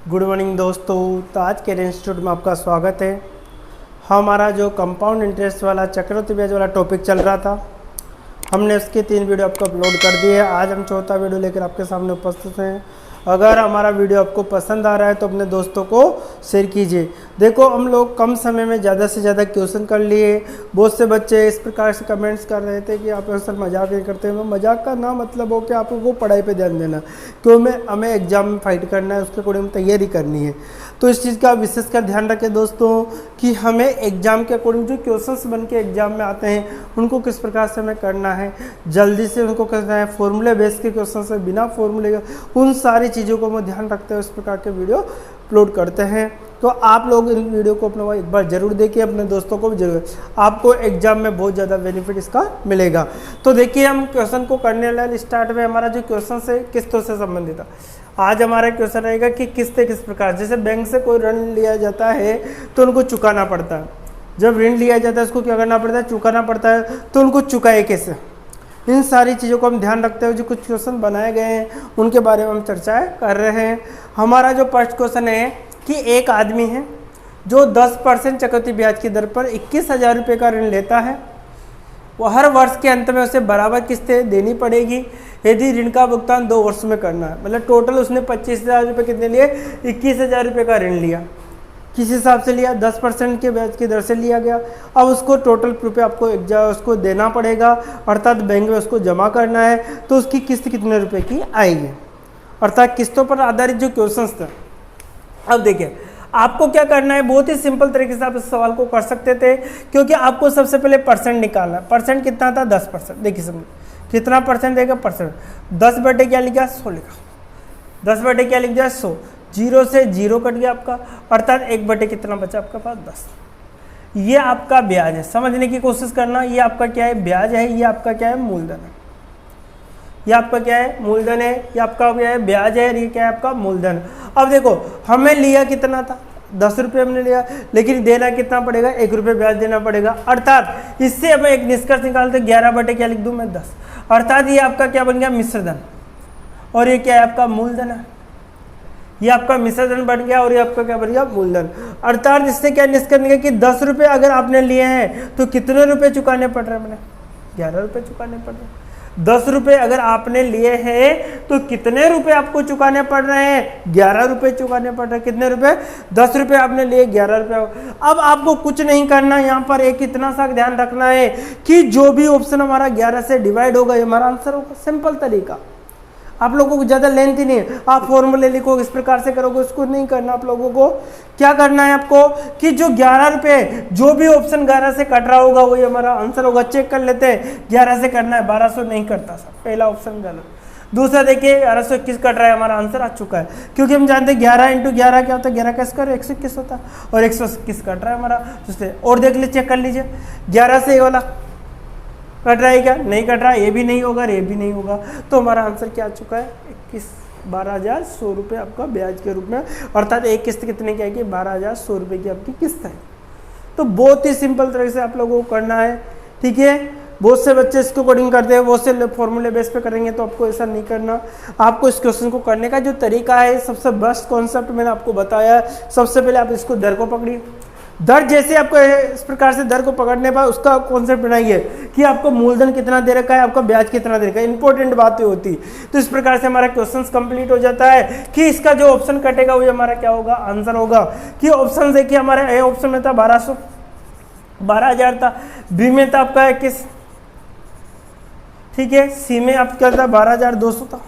Good morning दोस्तों। तो आज के इंस्टीट्यूट में आपका स्वागत है। हमारा जो कंपाउंड इंटरेस्ट वाला चक्रवृद्धि ब्याज वाला टॉपिक चल रहा था, हमने उसके 3 वीडियो आपको अपलोड कर दिए। आज हम चौथा वीडियो लेकर आपके सामने उपस्थित हैं। अगर हमारा वीडियो आपको पसंद आ रहा है तो अपने दोस्तों को शेयर कीजिए। देखो, हम लोग कम समय में ज़्यादा से ज़्यादा क्वेश्चन कर लिए। बहुत से बच्चे इस प्रकार से कमेंट्स कर रहे थे कि आप सर मजाक नहीं करते हैं। मजाक का ना मतलब हो कि आप लोगों को पढ़ाई पे ध्यान देना, क्यों हमें एग्जाम में फाइट करना है, उसके अकॉर्डिंग तैयारी करनी है। तो इस चीज़ का विशेष कर ध्यान रखें दोस्तों कि हमें एग्जाम के अकॉर्डिंग जो क्वेश्चंस बन के एग्जाम में आते हैं उनको किस प्रकार से हमें करना है, जल्दी से उनको करना है, फॉर्मूले बेस के क्वेश्चन से बिना फॉर्मूले के, उन सारी चीज़ों को हम ध्यान रखते हुए इस प्रकार के वीडियो अपलोड करते हैं। तो आप लोग इन वीडियो को अपने एक बार जरूर देखिए, अपने दोस्तों को भी जरूर, आपको एग्जाम में बहुत ज़्यादा बेनिफिट इसका मिलेगा। तो देखिए, हम क्वेश्चन को करने वाले स्टार्ट में हमारा जो क्वेश्चन है किस्तों से संबंधित है। आज हमारा क्वेश्चन रहेगा कि किस्तें किस प्रकार, जैसे बैंक से कोई ऋण लिया जाता है तो उनको चुकाना पड़ता है। जब ऋण लिया जाता है उसको क्या करना पड़ता है, चुकाना पड़ता है। तो उनको चुकाए कैसे, इन सारी चीज़ों को हम ध्यान रखते हुए जो कुछ क्वेश्चन बनाए गए हैं उनके बारे में हम चर्चाएं कर रहे हैं। हमारा जो फर्स्ट क्वेश्चन है कि एक आदमी है जो 10% चक्रवृद्धि ब्याज की दर पर 21,000 रुपये का ऋण लेता है। वो हर वर्ष के अंत में उसे बराबर किस्तें देनी पड़ेगी यदि ऋण का भुगतान 2 वर्ष में करना है। मतलब टोटल उसने 25,000 रुपये कितने लिए, 21,000 रुपये का ऋण लिया। किस हिसाब से लिया, 10% के ब्याज की दर से लिया गया। अब उसको टोटल रुपये आपको उसको देना पड़ेगा, अर्थात बैंक में उसको जमा करना है। तो उसकी किस्त कितने रुपए की आएगी, अर्थात किस्तों पर आधारित जो क्वेश्चन था। अब देखिए, आपको क्या करना है, बहुत ही सिंपल तरीके से आप इस सवाल को कर सकते थे, क्योंकि आपको सबसे पहले परसेंट निकालना है। परसेंट कितना था, 10%। देखिए समझ कितना परसेंट देगा, परसेंट 10 बटे क्या लिखा, 100 लिखा। 10 बटे क्या लिख दिया, 100। 0 से 0 कट गया आपका, अर्थात 1 बटे कितना बचा आपके पास, 10। ये आपका ब्याज है, समझने की कोशिश करना। ये आपका क्या है, ब्याज है। ये आपका क्या है, मूलधन है। ये आपका क्या है, मूलधन है। ये आपका क्या है, ब्याज है। ये क्या है, आपका मूलधन। अब देखो, हमें लिया कितना था, 10 रुपये हमने लिया, लेकिन देना कितना पड़ेगा, 1 रुपये ब्याज देना पड़ेगा। अर्थात इससे हमें एक निष्कर्ष निकालते, 11 बटे क्या लिख दूं मैं, 10। अर्थात ये आपका क्या बन गया, मिश्रधन। और ये क्या है, आपका मूलधन है। ये आपका मिश्रधन बन गया और ये आपका क्या बन गया, मूलधन। अर्थात इससे क्या निष्कर्ष निकला कि 10 रुपये अगर आपने लिए हैं तो कितने रुपए चुकाने पड़ रहे हैं, मैंने 11 रुपये चुकाने पड़ रहे हैं। 10 रुपये अगर आपने लिए हैं तो कितने रुपए आपको चुकाने पड़ रहे हैं, 11 रुपये चुकाने पड़ रहे हैं। कितने रुपए, 10 रुपये आपने लिए, 11 रुपये। अब आपको कुछ नहीं करना, यहाँ पर एक इतना सा ध्यान रखना है कि जो भी ऑप्शन हमारा 11 से डिवाइड होगा ये हमारा आंसर होगा। सिंपल तरीका, आप लोगों को ज़्यादा लेंथ ही नहीं है। आप फॉर्मूले लिखो, इस प्रकार से करोगे, उसको नहीं करना। आप लोगों को क्या करना है आपको कि जो 11 रुपये, जो भी ऑप्शन 11 से कट रहा होगा वही हमारा आंसर होगा। चेक कर लेते हैं, 11 से करना है, 1200 नहीं करता सर, पहला ऑप्शन गलत। दूसरा देखिए, 1121 कट रहा है, हमारा आंसर आ चुका है, क्योंकि हम जानते हैं 11 × 11 क्या होता है, 11 का स्क्वायर 121 होता है, और 121 कट रहा है हमारा। और देख लीजिए, चेक कर लीजिए, 11 से ये वाला कट रहा है क्या, नहीं कट रहा, ये भी नहीं होगा, ये भी नहीं होगा। तो हमारा आंसर क्या आ चुका है, 12,100 रुपये आपका ब्याज के रूप में। अर्थात एक किस्त कितने की आएगी, 12,100 रुपये की आपकी किस्त है। तो बहुत ही सिंपल तरह से आप लोगों को करना है, ठीक है। बहुत से बच्चे इसको कोडिंग करते हैं, बहुत से फॉर्मूले बेस पे करेंगे, तो आपको ऐसा नहीं करना। आपको इस क्वेश्चन को करने का जो तरीका है, सबसे बेस्ट कॉन्सेप्ट मैंने आपको बताया है। सबसे पहले आप इसको दर को पकड़िए। दर जैसे आपको इस प्रकार से दर को पकड़ने पर उसका कॉन्सेप्ट बनाइए कि आपको मूलधन कितना दे रखा है, आपका ब्याज कितना दे रखा है, इंपॉर्टेंट बातें होती। तो इस प्रकार से हमारा क्वेश्चन कंप्लीट हो जाता है कि इसका जो ऑप्शन कटेगा वही हमारा क्या होगा, आंसर होगा। कि ऑप्शन देखिए, हमारे ए ऑप्शन में था 12,000 था, बी में था आपका 21, ठीक है, सी में आपका था 12,200 था,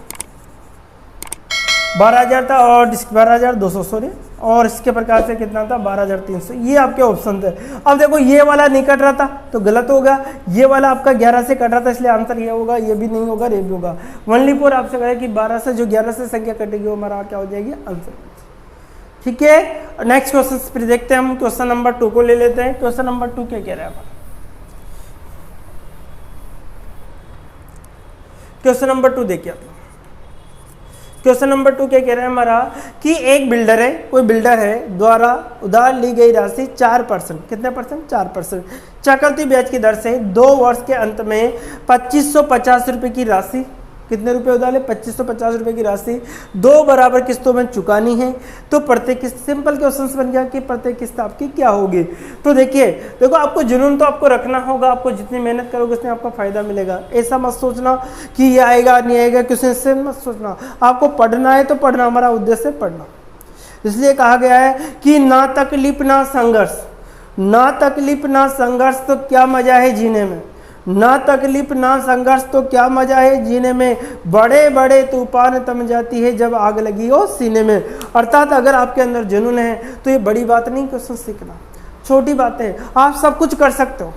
12,000 था, और 12,200 सॉरी, और इसके प्रकार से कितना था, 12,300। ये आपके ऑप्शन थे। अब देखो, ये वाला नहीं कट रहा था तो गलत होगा, ये वाला आपका 11 से कट रहा था इसलिए आंसर ये होगा, ये भी नहीं होगा, ये भी होगा। ओनली फॉर आपसे कहे कि 12 से जो 11 से संख्या कटेगी वो हमारा क्या हो जाएगी, आंसर, ठीक है। नेक्स्ट क्वेश्चन फिर देखते हैं हम, क्वेश्चन नंबर 2 को ले लेते हैं। क्वेश्चन नंबर 2 क्या कह रहा है, क्वेश्चन नंबर 2 देखिए आप। क्वेश्चन नंबर 2 क्या कह रहा है हमारा कि एक बिल्डर है, कोई बिल्डर है द्वारा उधार ली गई राशि 4%, कितने परसेंट, 4% चक्रवृद्धि ब्याज की दर से 2 वर्ष के अंत में 2550 रुपये की राशि कितने रुपए उधार ले, 2550 रुपए की राशि 2 बराबर किस्तों में चुकानी है। तो प्रत्येक किस्त, सिंपल क्वेश्चन बन गया कि प्रत्येक किस्त आपकी क्या होगी। तो देखो आपको जुनून तो आपको रखना होगा, आपको जितनी मेहनत करोगे उतनी आपको फायदा मिलेगा। ऐसा मत सोचना कि ये आएगा नहीं आएगा, क्वेश्चन से मत सोचना। आपको पढ़ना है तो पढ़ना, हमारा उद्देश्य है पढ़ना। इसलिए कहा गया है कि ना तकलीफ ना संघर्ष, ना तकलीफ ना संघर्ष तो क्या मजा है जीने में, ना तकलीफ ना संघर्ष तो क्या मजा है जीने में, बड़े बड़े तूफान थम जाती है जब आग लगी हो सीने में। अर्थात अगर आपके अंदर जुनून है तो ये बड़ी बात नहीं क्वेश्चन सीखना, छोटी बात है, आप सब कुछ कर सकते हो,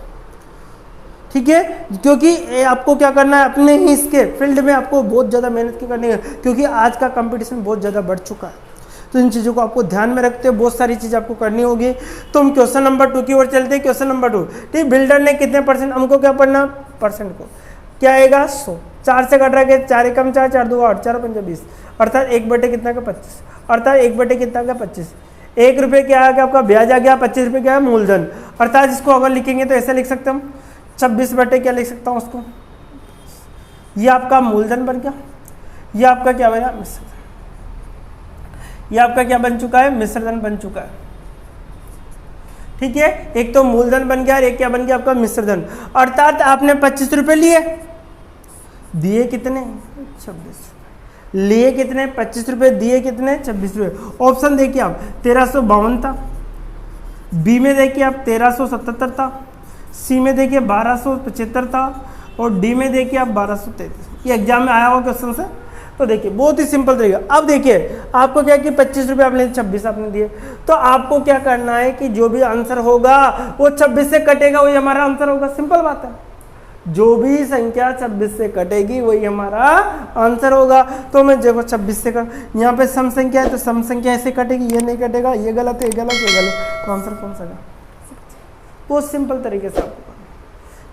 ठीक है। क्योंकि आपको क्या करना है, अपने ही इसके फील्ड में आपको बहुत ज़्यादा मेहनत करनी है, क्योंकि आज का कंपटीशन बहुत ज़्यादा बढ़ चुका है। तो इन चीज़ों को आपको ध्यान में रखते हुए बहुत सारी चीज़ आपको करनी होगी। तो हम क्वेश्चन नंबर 2 की ओर चलते हैं। क्वेश्चन नंबर 2, ठीक, बिल्डर ने कितने परसेंट, हमको क्या पढ़ना, परसेंट को क्या आएगा 100, 4 से कट रहा है, 4 एकम 4, 4 2 8, 4 पंजा 20, अर्थात 1 बटे कितना का 25, अर्थात 1 बटे कितना का 25। 1 रुपये क्या आ गया आपका ब्याज आ गया, 25 रुपये क्या है मूलधन। अर्थात इसको अगर लिखेंगे तो ऐसे लिख सकते हम 26 बटे क्या लिख सकता हूँ उसको, ये आपका मूलधन बन गया, ये आपका क्या बना मिश्रधन, ये आपका क्या बन चुका है, मिश्रधन बन चुका है, ठीक है। एक तो मूलधन बन गया और एक क्या बन गया आपका मिश्रधन। अर्थात आपने 25 रुपए लिए, दिए कितने 26, लिए कितने 25 रुपए, दिए कितने 26 रुपए। ऑप्शन देखिए आप 1352 था, बी में देखिए आप 1377 था, सी में देखिए 1275 था और डी में देखिए आप 1233। ये एग्जाम में आया हुआ क्वेश्चन से। तो देखिए बहुत ही सिंपल तरीका। अब देखिए आपको क्या कि 25 रुपये आपने 26 आपने दिए, तो आपको क्या करना है कि जो भी आंसर होगा वो 26 से कटेगा, वही हमारा आंसर होगा। सिंपल बात है, जो भी संख्या 26 से कटेगी वही हमारा आंसर होगा। तो मैं देखो 26 से कर, यहाँ पे सम संख्या है तो सम संख्या ऐसे कटेगी, ये नहीं कटेगा, ये गलत है, ये गलत, ये गलत, तो आंसर कौन सा है। बहुत सिंपल तरीके से आपको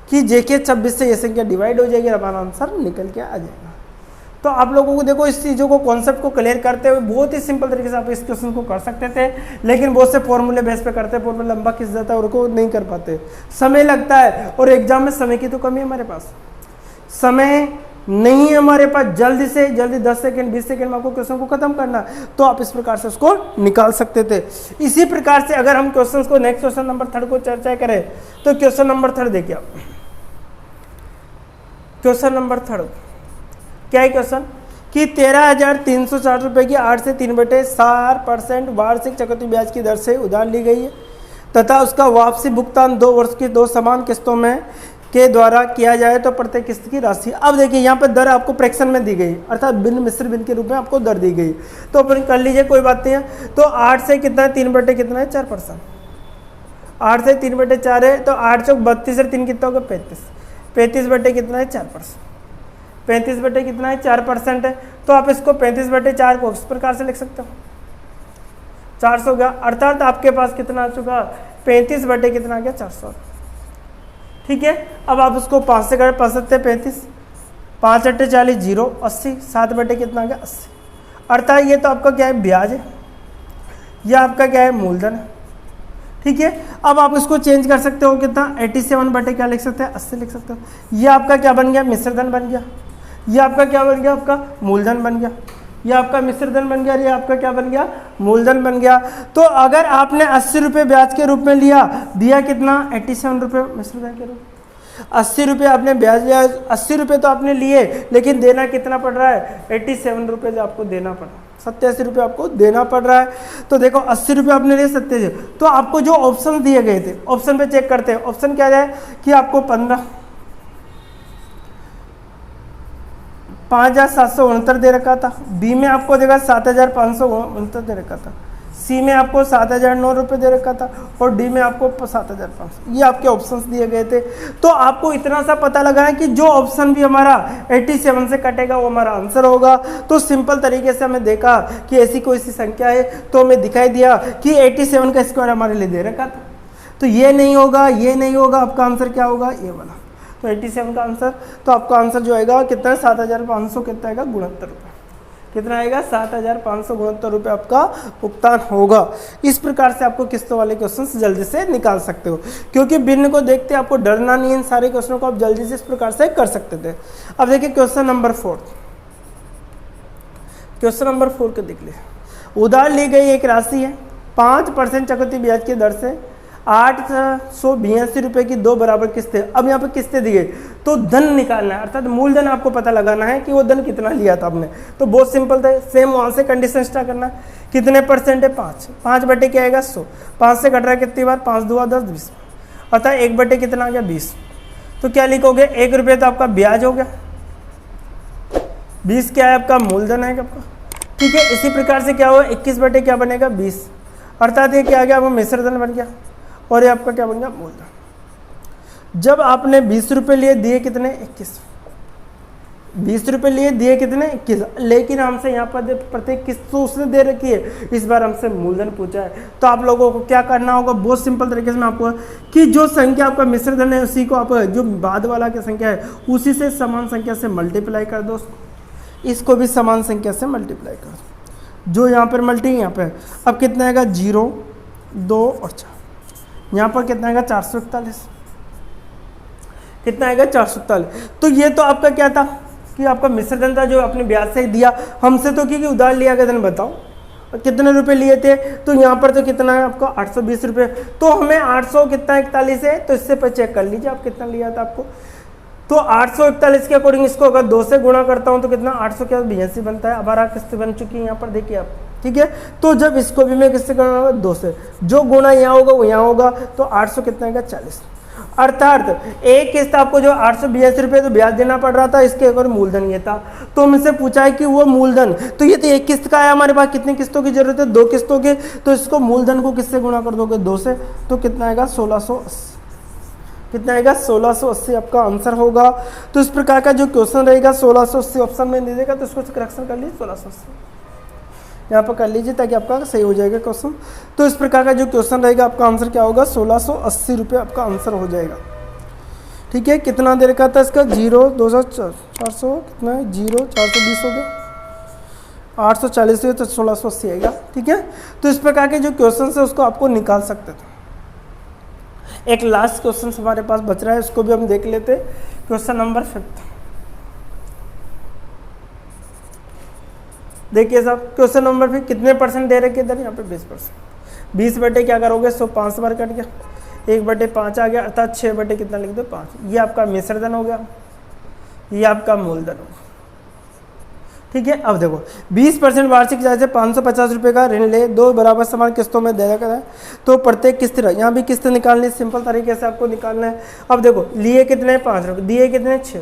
कि जेके 26 से ये संख्या डिवाइड हो जाएगी, हमारा आंसर निकल के आ जाएगा। तो आप लोगों को देखो इस चीज़ों को कॉन्सेप्ट को क्लियर करते हुए बहुत ही सिंपल तरीके से आप इस क्वेश्चन को कर सकते थे, लेकिन बहुत से फॉर्मूले बेस पे करते हैं, फॉर्मूला लंबा खिंच जाता है और को नहीं कर पाते, समय लगता है। और एग्जाम में समय की तो कमी है, हमारे पास समय नहीं है हमारे पास। जल्दी से जल्दी 10 सेकंड 20 सेकंड में आपको क्वेश्चन को खत्म करना, तो आप इस प्रकार से उसको निकाल सकते थे। इसी प्रकार से अगर हम क्वेश्चन को नेक्स्ट क्वेश्चन नंबर 3 को चर्चा करें तो क्वेश्चन नंबर 3 देखिए आप, क्वेश्चन नंबर 3 क्या है क्वेश्चन कि 13,360 रुपए की 8 से 3/4% वार्षिक चक्रवृद्धि ब्याज की दर से उधार ली गई है तथा उसका वापसी भुगतान 2 वर्ष की 2 समान किस्तों में के द्वारा किया जाए तो प्रत्येक किस्त की राशि। अब देखिए यहाँ पर दर आपको फ्रैक्शन में दी गई, अर्थात भिन्न मिश्र भिन्न के रूप में आपको दर दी गई। तो अपन कर लीजिए, कोई बात नहीं है। तो 8 से कितना है 3/4%, 8 से 3/4 है, तो 8 चौक 32 और 3 कितना होगा 35, 35 बटे कितना है 4%, 35 बटे कितना है 4% है। तो आप इसको 35/4 को इस प्रकार से लिख सकते हो, 400 हो गया। अर्थात आपके पास कितना आ चुका 35 बटे कितना आ गया 400, ठीक है। अब आप उसको 5 से कर 35, 5 अट्ठे 40, 0 80, 7 बटे कितना आ गया 80। अर्थात ये तो आपका क्या है ब्याज है, यह आपका क्या है मूलधन है, ठीक है। अब आप इसको चेंज कर सकते हो कितना 87 बटे क्या लिख सकते हैं 80 लिख सकते हो। ये आपका क्या बन गया मिश्रधन बन गया, ये आपका क्या बन गया आपका मूलधन बन गया, ये आपका मिश्रधन बन गया, ये आपका क्या बन गया मूलधन बन गया। तो अगर आपने 80 रुपये ब्याज के रूप में लिया, दिया कितना 87 रुपये मिश्रधन के रूप में। 80 रुपये आपने ब्याज लिया, 80 रुपये तो आपने लिए, लेकिन देना कितना पड़ रहा है 87 रुपये जो आपको देना पड़ रहा है, 87 रुपये आपको देना पड़ रहा है। तो देखो 80 रुपये आपने लिए 87, तो आपको जो ऑप्शन दिए गए थे ऑप्शन पे चेक करते हैं। ऑप्शन क्या है कि आपको 5,769 दे रखा था, बी में आपको देगा 7,569 दे रखा था, सी में आपको 7,009 रुपये दे रखा था और डी में आपको 7,500। ये आपके ऑप्शंस दिए गए थे। तो आपको इतना सा पता लगा है कि जो ऑप्शन भी हमारा 87 से कटेगा वो हमारा आंसर होगा। तो सिंपल तरीके से हमें देखा कि ऐसी कोई सी संख्या है, तो हमें दिखाई दिया कि 87 का स्क्वायर हमारे लिए दे रखा था, तो ये नहीं होगा, ये नहीं होगा, आपका आंसर क्या होगा ये वाला। तो 87 का आंसर, तो आपका आंसर जो आएगा कितना है 7,500 कितना आएगा 69 रुपये, कितना आएगा 7,569 रुपये आपका भुगतान होगा। इस प्रकार से आपको किस्तों वाले क्वेश्चंस जल्दी से निकाल सकते हो, क्योंकि भिन्न को देखते आपको डरना नहीं है, इन सारे क्वेश्चनों को आप जल्दी से इस प्रकार से कर सकते थे। अब देखिए क्वेश्चन नंबर 4, क्वेश्चन नंबर 4 को देख लीजिए। उधार ली गई एक राशि है 5% चक्रवृद्धि ब्याज की दर से 882 रुपये की 2 बराबर किस्तें। अब यहाँ पे किस्तें दी गई तो धन निकालना है, अर्थात मूलधन आपको पता लगाना है कि वो धन कितना लिया था आपने। तो बहुत सिंपल था, सेम वहाँ से कंडीशन स्टार्ट करना है। कितने परसेंट है? 5 बटे क्या आएगा? 100। 5 से कट रहा है कितनी बार? 5 दूआ 10 20, अर्थात 1 बटे कितना आ गया? 20। तो क्या लिखोगे? 1 रुपये तो आपका ब्याज हो गया, 20 क्या है आपका? मूलधन है आपका। ठीक है, इसी प्रकार से क्या हुआ? 21 बटे क्या बनेगा? 20, अर्थात ये क्या आ गया? आपका मिश्र धन बन गया और ये आपका क्या बन गया? मूलधन। जब आपने 20 रुपये लिए, दिए कितने? 21। 20 रुपये लिए, दिए कितने? 21। लेकिन हमसे यहाँ पर प्रत्येक किस्त तो उसने दे रखी है, इस बार हमसे मूलधन पूछा है। तो आप लोगों को क्या करना होगा? बहुत सिंपल तरीके से मैं आपको कि जो संख्या आपका मिश्र धन है उसी को आप जो बाद वाला की संख्या है उसी से समान संख्या से मल्टीप्लाई कर दो, इसको भी समान संख्या से मल्टीप्लाई कर दो। जो यहाँ पर मल्टी यहाँ पे अब कितना आएगा? 0 2 और 4। यहाँ पर कितना आएगा? 441। कितना आएगा? 441। तो ये तो आपका क्या था कि आपका मिश्र धन था जो आपने ब्याज से दिया हमसे, तो क्योंकि उधार लिया गया धन बताओ कितने रुपए लिए थे। तो यहाँ पर तो कितना है आपका? 820 रुपये। तो हमें 800 कितना 41 है, तो इससे पर चेक कर लीजिए आप कितना लिया था आपको। तो 841 के अकॉर्डिंग इसको अगर 2 से गुणा करता हूँ तो कितना? 800 क्या 82 बनता है। अब 12 किस्त बन चुकी है यहाँ पर, देखिए आप। ठीक है, तो जब इसको भी मैं किससे करना होगा? 2 से। जो गुणा यहाँ होगा वो यहाँ होगा, तो 800 कितना आएगा? 40। अर्थात एक किस्त आपको जो 882 रुपये तो ब्याज देना पड़ रहा था, इसके अगर मूलधन ये था। तो हमसे पूछा है कि वो मूलधन, तो ये तो एक किस्त का है हमारे पास, कितनी किस्तों की जरूरत है? 2 किस्तों की। तो इसको मूलधन को किससे गुणा कर दोगे? 2 से। तो कितना आएगा? 1680। कितना आएगा? 1680 आपका आंसर होगा। तो इस प्रकार का जो क्वेश्चन रहेगा 1680 ऑप्शन में दे देगा, तो इसको करेक्शन कर लीजिए 1680 यहाँ पर कर लीजिए ताकि आपका सही हो जाएगा क्वेश्चन। तो इस प्रकार का जो क्वेश्चन रहेगा आपका आंसर क्या होगा? 1680 रुपये आपका आंसर हो जाएगा। ठीक है, कितना दे रखा था इसका? 0 200 400 कितना है? 0 420 हो गया, 840 हुए तो 1680 आएगा। ठीक है, तो इस प्रकार के जो क्वेश्चन है उसको आपको निकाल सकते थे। एक लास्ट क्वेश्चन हमारे पास बच रहा है, उसको भी हम देख लेते। Question number 5। देखिए साहब, क्वेश्चन नंबर 5 कितने परसेंट दे रखे इधर? यहाँ पे 20%। 20 बटे क्या करोगे? 100 5 बार कट गया, 1 बटे 5 आ गया, अर्थात 6 बटे कितना लिख दो? 5। ये आपका मिश्र धन हो गया, ये आपका मूलधन हो गया। ठीक है, अब देखो 20% वार्षिक ब्याज से 550 रुपये का ऋण ले, 2 बराबर समान किस्तों में दे रखा है। तो प्रत्येक किस्त यहाँ भी किस्त निकालनी, सिंपल तरीके से आपको निकालना है। अब देखो लिए कितने? 5 रुपये, दिए कितने? 6।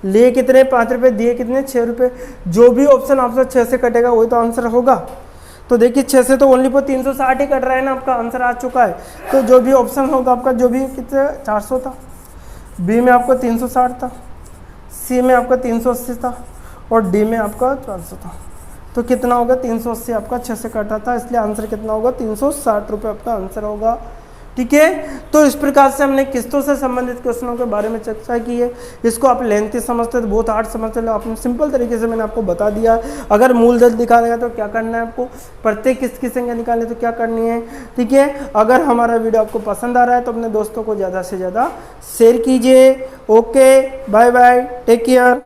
लिए कितने? 5 रुपये, दिए कितने? 6 रुपये। जो भी ऑप्शन आपसे 6 से कटेगा वही तो आंसर होगा। तो देखिए 6 से तो ओनली पर 360 ही कट रहा है ना, आपका आंसर आ चुका है। तो जो भी ऑप्शन होगा आपका, जो भी कितने 400 था, बी में आपका 360 था, सी में आपका 380 था और डी में आपका 400 था। तो कितना होगा? 380 आपका 6 से कटा था, इसलिए आंसर कितना होगा? 360 रुपये आपका आंसर होगा। ठीक है, तो इस प्रकार से हमने किस्तों से संबंधित क्वेश्चनों के बारे में चर्चा की है। इसको आप लेंथी समझते तो बहुत हार्ड समझते हो, आपने सिंपल तरीके से मैंने आपको बता दिया। अगर मूलधन निकालेगा तो क्या करना है आपको, प्रत्येक किस्त की संख्या निकालने तो क्या करनी है। ठीक है, अगर हमारा वीडियो आपको पसंद आ रहा है तो अपने दोस्तों को ज़्यादा से ज़्यादा शेयर कीजिए। Okay, bye bye, take care.